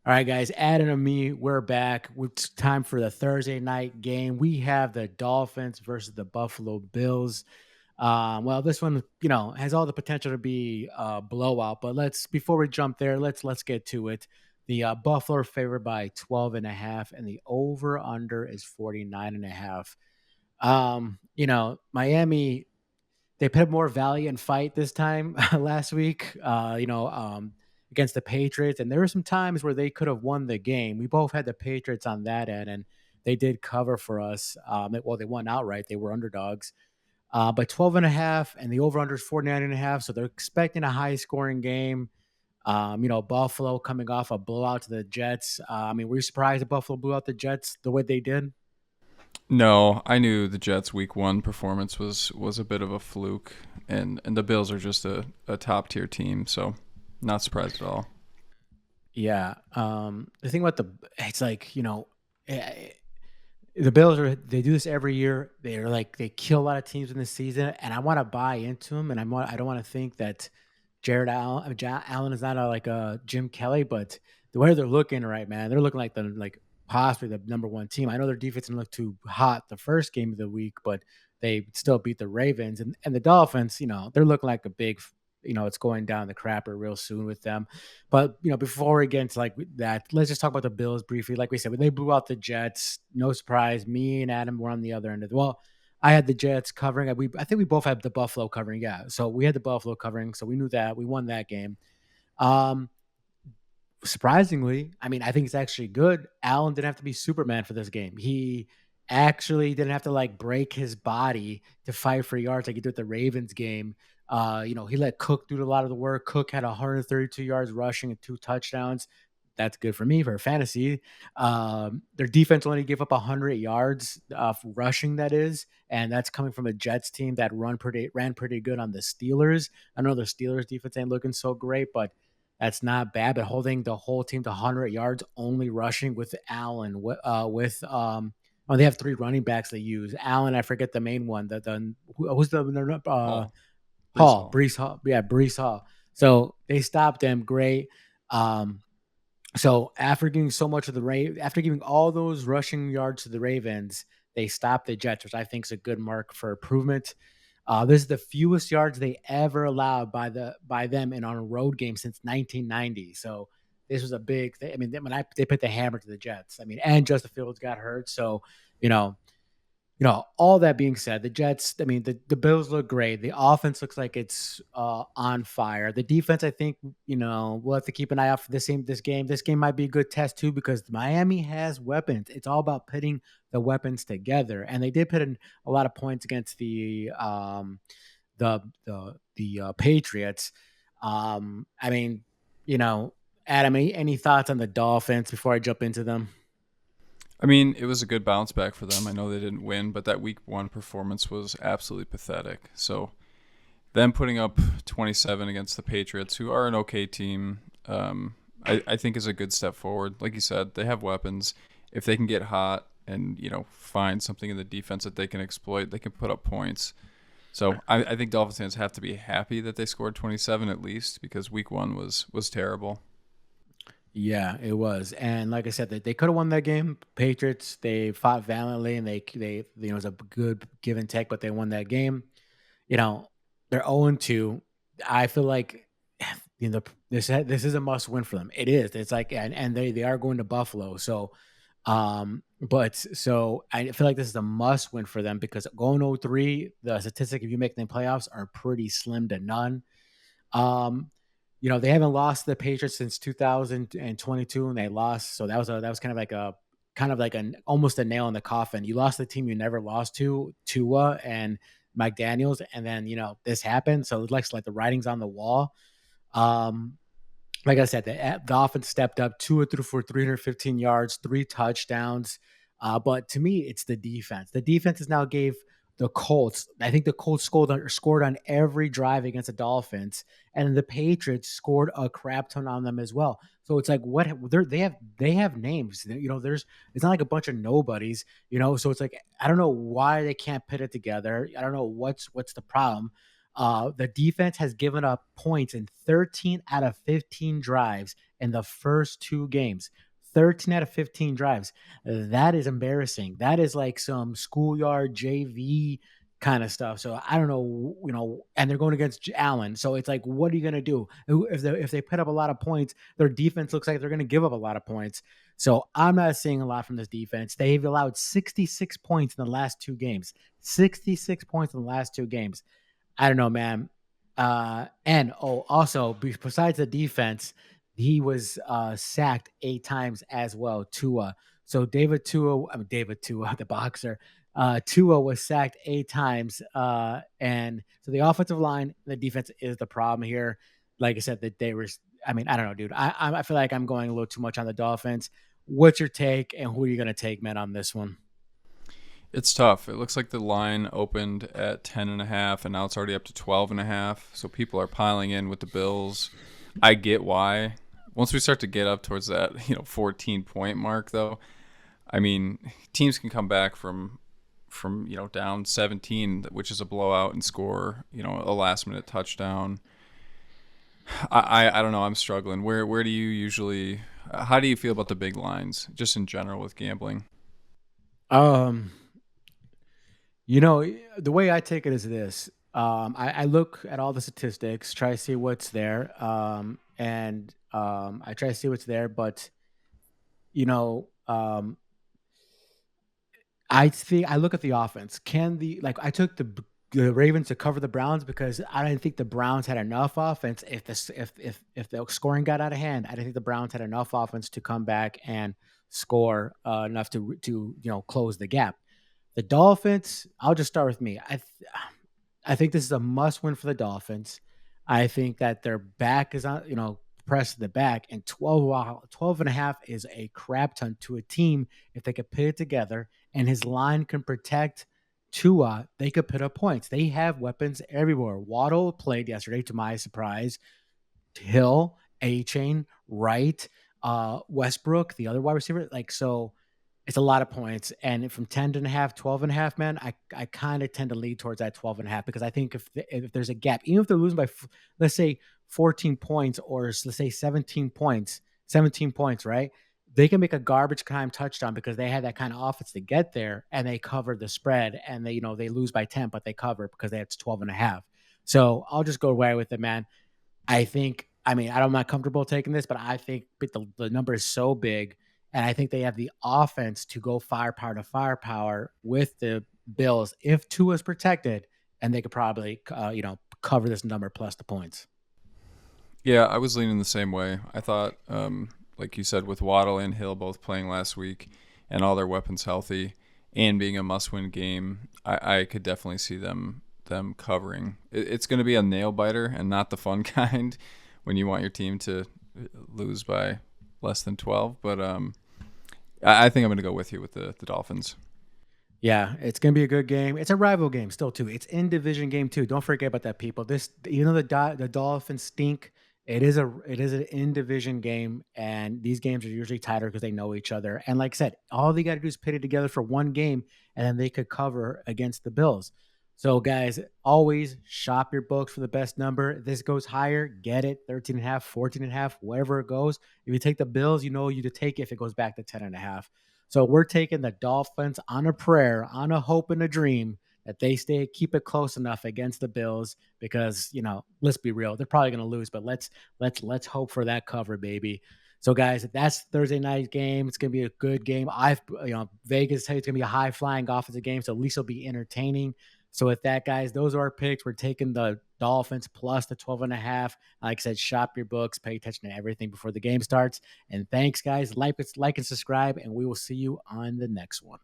All right, guys, Adam and me, we're back. It's time for the Thursday night game. We have the Dolphins versus the Buffalo Bills. Well, this one, has all the potential to be a blowout. But before we jump there, let's get to it. The Buffalo are favored by 12 and a half, and the over under is 49 and a half. Miami, they put up more valiant fight this time last week, against the Patriots. And there were some times where they could have won the game. We both had the Patriots on that end, and they did cover for us. Well, they won outright. They were underdogs. But 12 and a half, and the over-under is 49 and a half. So they're expecting a high-scoring game. Buffalo coming off a blowout to the Jets. Were you surprised that Buffalo blew out the Jets the way they did? No, I knew the Jets' Week 1 performance was a bit of a fluke, and the Bills are just a top tier team, so not surprised at all. Yeah. The thing about it's like, the Bills they do this every year. They kill a lot of teams in the season, and I want to buy into them. And I don't want to think that Allen is not like a Jim Kelly, but the way they're looking right, man, they're looking like possibly the number one team. I know their defense didn't look too hot the first game of the week, but they still beat the Ravens and the Dolphins. They're looking like a big. It's going down the crapper real soon with them. But before we get into like that, let's just talk about the Bills briefly. Like we said, when they blew out the Jets, no surprise. Me and Adam were on the other end of I had the Jets covering. I think we both had the Buffalo covering. Yeah, so we had the Buffalo covering, so we knew that we won that game. Um, Surprisingly, I think it's actually good. Allen didn't have to be Superman for this game. He actually didn't have to like break his body to fight for yards like he did the Ravens game. He let Cook do a lot of the work. Cook had 132 yards rushing and two touchdowns. That's good for me for fantasy. Their defense only gave up 100 yards rushing, that is, and that's coming from a Jets team that ran pretty good on the Steelers. I know the Steelers defense ain't looking so great, but that's not bad. But holding the whole team to 100 yards, only rushing with Allen, they have three running backs they use. Allen, I forget the main one. Who's the Hall, Brees Hall, Hall. Brees Hall, yeah, Brees Hall. So they stopped them great. Um, so after giving all those rushing yards to the Ravens, they stopped the Jets, which I think is a good mark for improvement. This is the fewest yards they ever allowed by them in on a road game since 1990. So this was a big thing. They put the hammer to the Jets. And Justin Fields got hurt. So you know all that being said, the Jets, the Bills look great. The offense looks like it's on fire. The defense, I think, we'll have to keep an eye out for this game. This game might be a good test too because Miami has weapons. It's all about putting the weapons together, and they did put in a lot of points against the Patriots. Um, I mean, you know, Adam, any thoughts on the Dolphins before I jump into them? I mean, it was a good bounce back for them. I know they didn't win, but that Week 1 performance was absolutely pathetic. So them putting up 27 against the Patriots, who are an okay team, I think is a good step forward. Like you said, they have weapons. If they can get hot and find something in the defense that they can exploit, they can put up points. So I think Dolphins fans have to be happy that they scored 27 at least because Week 1 was terrible. Yeah, it was. And like I said, they could have won that game. Patriots, they fought valiantly and it was a good give and take, but they won that game. You know, they're 0-2. I feel like this is a must win for them. It is. It's like and they are going to Buffalo. So I feel like this is a must win for them because going 0-3, the statistic if you make the playoffs are pretty slim to none. Um, they haven't lost the Patriots since 2022, and they lost. So that was kind of like an almost a nail in the coffin. You lost the team you never lost to, Tua and Mike Daniels, and then this happened. So it looks like the writing's on the wall. Um, like I said, the offense stepped up 2 or 3 for 315 yards, three touchdowns. But to me, it's the defense. The defense has now gave the Colts. I think the Colts scored on every drive against the Dolphins, and the Patriots scored a crap ton on them as well. So it's like they have names. There's it's not like a bunch of nobodies. So it's like I don't know why they can't put it together. I don't know what's the problem. The defense has given up points in 13 out of 15 drives in the first two games. 13 out of 15 drives. That is embarrassing. That is like some schoolyard JV kind of stuff. So I don't know, and they're going against Allen. So it's like, what are you going to do? If they put up a lot of points, their defense looks like they're going to give up a lot of points. So I'm not seeing a lot from this defense. They've allowed 66 points in the last two games. 66 points in the last two games. I don't know, man. And also besides the defense, he was sacked 8 times as well. Tua. So David Tua, the boxer. Tua was sacked 8 times, and so the offensive line, the defense is the problem here. Like I said, that they were. I mean, I don't know, dude. I feel like I'm going a little too much on the Dolphins. What's your take, and who are you going to take, man, on this one? It's tough. It looks like the line opened at 10.5, and now it's already up to 12.5. So people are piling in with the Bills. I get why. Once we start to get up towards that, 14-point mark, though, I mean, teams can come back from down 17, which is a blowout, and score a last minute touchdown. I don't know. I'm struggling. Where do you usually? How do you feel about the big lines, just in general with gambling? Um, the way I take it is this. I look at all the statistics, try to see what's there, and I try to see what's there. But you know, I think I look at the offense. Can the like I took the Ravens to cover the Browns because I didn't think the Browns had enough offense. If the scoring got out of hand, I didn't think the Browns had enough offense to come back and score enough to close the gap. The Dolphins, I'll just start with me. I think this is a must win for the Dolphins. I think that their back is on, pressed to the back, and 12 and a half is a crap ton to a team. If they could put it together and his line can protect Tua, they could put up points. They have weapons everywhere. Waddle played yesterday, to my surprise. Hill, A Chain, Wright, Westbrook, the other wide receiver. Like, so it's a lot of points. And from 10 and a half, 12 and a half, man, I kind of tend to lead towards that 12 and a half because I think if there's a gap, even if they're losing by, let's say 14 points or let's say 17 points, right? They can make a garbage time touchdown because they had that kind of offense to get there and they cover the spread and they lose by 10, but they cover because they had 12 and a half. So I'll just go away with it, man. I'm not comfortable taking this, but I think the number is so big, and I think they have the offense to go firepower to firepower with the Bills if Tua is protected, and they could probably, cover this number plus the points. Yeah, I was leaning the same way. I thought, like you said, with Waddle and Hill both playing last week and all their weapons healthy and being a must-win game, I could definitely see them covering. It's going to be a nail biter and not the fun kind when you want your team to lose by less than 12. But I think I'm going to go with you with the Dolphins. Yeah, it's gonna be a good game. It's a rival game still too. It's in division game too. Don't forget about that, people. This, the Dolphins stink. It is an in division game, and these games are usually tighter because they know each other. And like I said, all they got to do is put it together for one game, and then they could cover against the Bills. So guys, always shop your books for the best number. If this goes higher, get it 13 and a half, 14 and a half, wherever it goes. If you take the Bills, you know you to take it if it goes back to 10 and a half. So we're taking the Dolphins on a prayer, on a hope and a dream that they keep it close enough against the Bills because let's be real, they're probably going to lose, but let's hope for that cover, baby. So guys, that's Thursday night game. It's going to be a good game. Vegas said it's going to be a high flying offensive game, so at least it'll be entertaining. So with that, guys, those are our picks. We're taking the Dolphins plus the 12 and a half. Like I said, shop your books, pay attention to everything before the game starts. And thanks, guys. Like and subscribe, and we will see you on the next one.